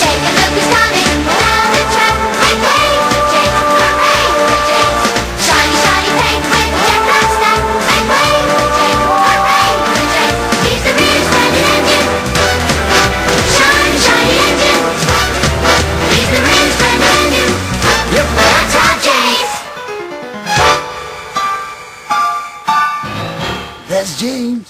Jake, and look who's coming around the track. Make way for Jake, hooray for Jake. Shiny, shiny paint with jet black stack. Make way for Jake, hooray for Jake. He's the real splendid engine. Shiny, shiny engine. He's the real splendid engine. Yep, that's our Jake. That's James.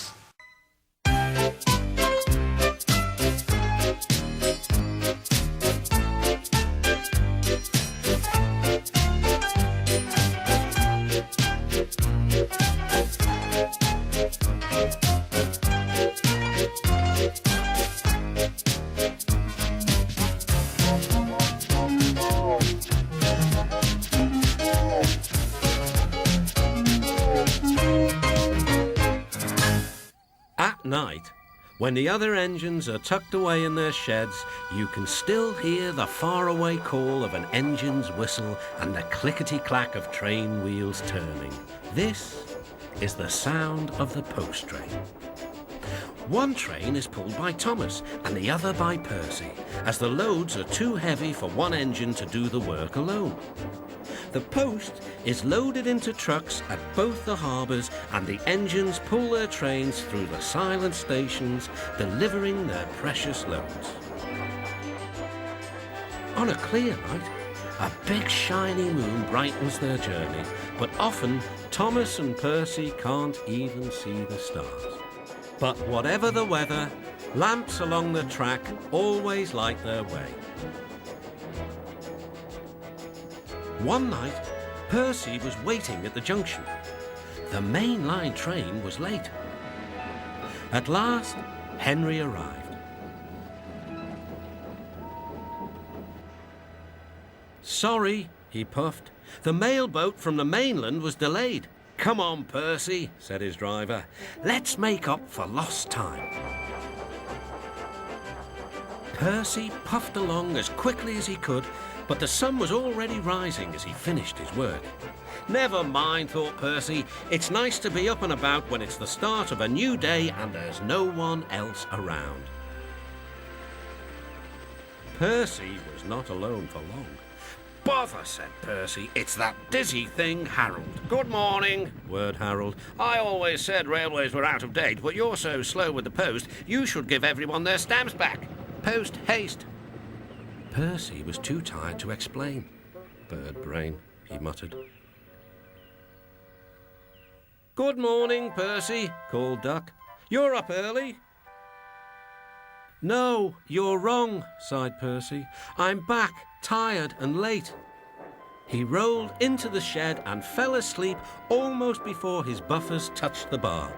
At night, when the other engines are tucked away in their sheds, you can still hear the faraway call of an engine's whistle and the clickety-clack of train wheels turning. This is the sound of the post train. One train is pulled by Thomas and the other by Percy, as the loads are too heavy for one engine to do the work alone. The post is loaded into trucks at both the harbours, and the engines pull their trains through the silent stations, delivering their precious loads. On a clear night, a big shiny moon brightens their journey, but often Thomas and Percy can't even see the stars. But whatever the weather, lamps along the track always light their way. One night, Percy was waiting at the junction. The main line train was late. At last, Henry arrived. "Sorry," he puffed. "The mail boat from the mainland was delayed." "Come on, Percy," said his driver. "Let's make up for lost time." Percy puffed along as quickly as he could, but the sun was already rising as he finished his work. "Never mind," thought Percy. "It's nice to be up and about when it's the start of a new day and there's no one else around." Percy was not alone for long. "Bother," said Percy. "It's that dizzy thing, Harold." "Good morning," whirred Harold. "I always said railways were out of date, but you're so slow with the post, you should give everyone their stamps back. Post haste." Percy was too tired to explain. "Bird brain," he muttered. "Good morning, Percy," called Duck. "You're up early." "No, you're wrong," sighed Percy. "I'm back, tired and late." He rolled into the shed and fell asleep almost before his buffers touched the bar.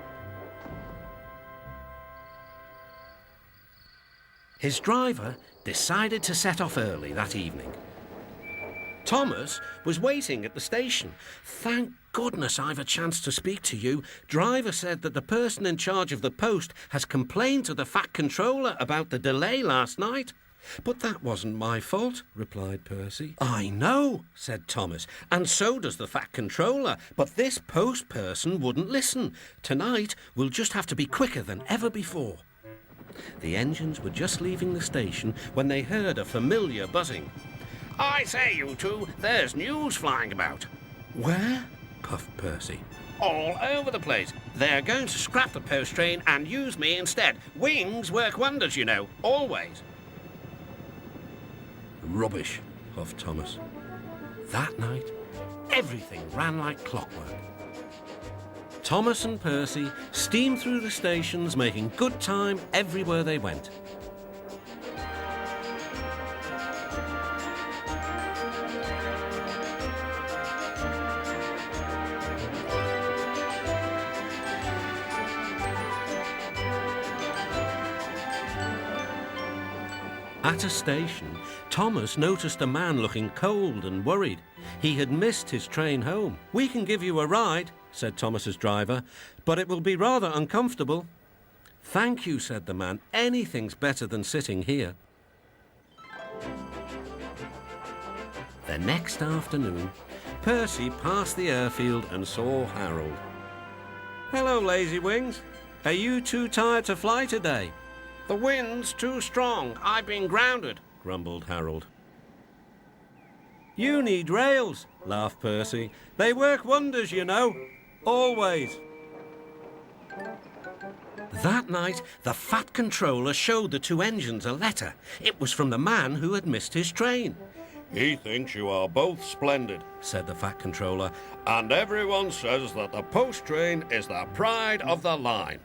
His driver decided to set off early that evening. Thomas was waiting at the station. "Thank goodness I've a chance to speak to you. Driver said that the person in charge of the post has complained to the Fat Controller about the delay last night." "But that wasn't my fault," replied Percy. "I know," said Thomas, "and so does the Fat Controller, but this post person wouldn't listen. Tonight we'll just have to be quicker than ever before." The engines were just leaving the station when they heard a familiar buzzing. "I say, you two, there's news flying about." "Where?" puffed Percy. "All over the place. They're going to scrap the post train and use me instead. Wings work wonders, you know, always." "Rubbish," puffed Thomas. That night, everything ran like clockwork. Thomas and Percy steamed through the stations, making good time everywhere they went. At a station, Thomas noticed a man looking cold and worried. He had missed his train home. "We can give you a ride," said Thomas's driver, "but it will be rather uncomfortable." "Thank you," said the man. "Anything's better than sitting here." The next afternoon, Percy passed the airfield and saw Harold. "Hello, Lazy Wings. Are you too tired to fly today?" "The wind's too strong. I've been grounded. grumbled Harold. You need rails, laughed Percy. They work wonders, you know. Always. That night, the Fat Controller showed the two engines a letter. It was from the man who had missed his train. He thinks you are both splendid, said the Fat Controller. and everyone says that the post train is the pride of the line.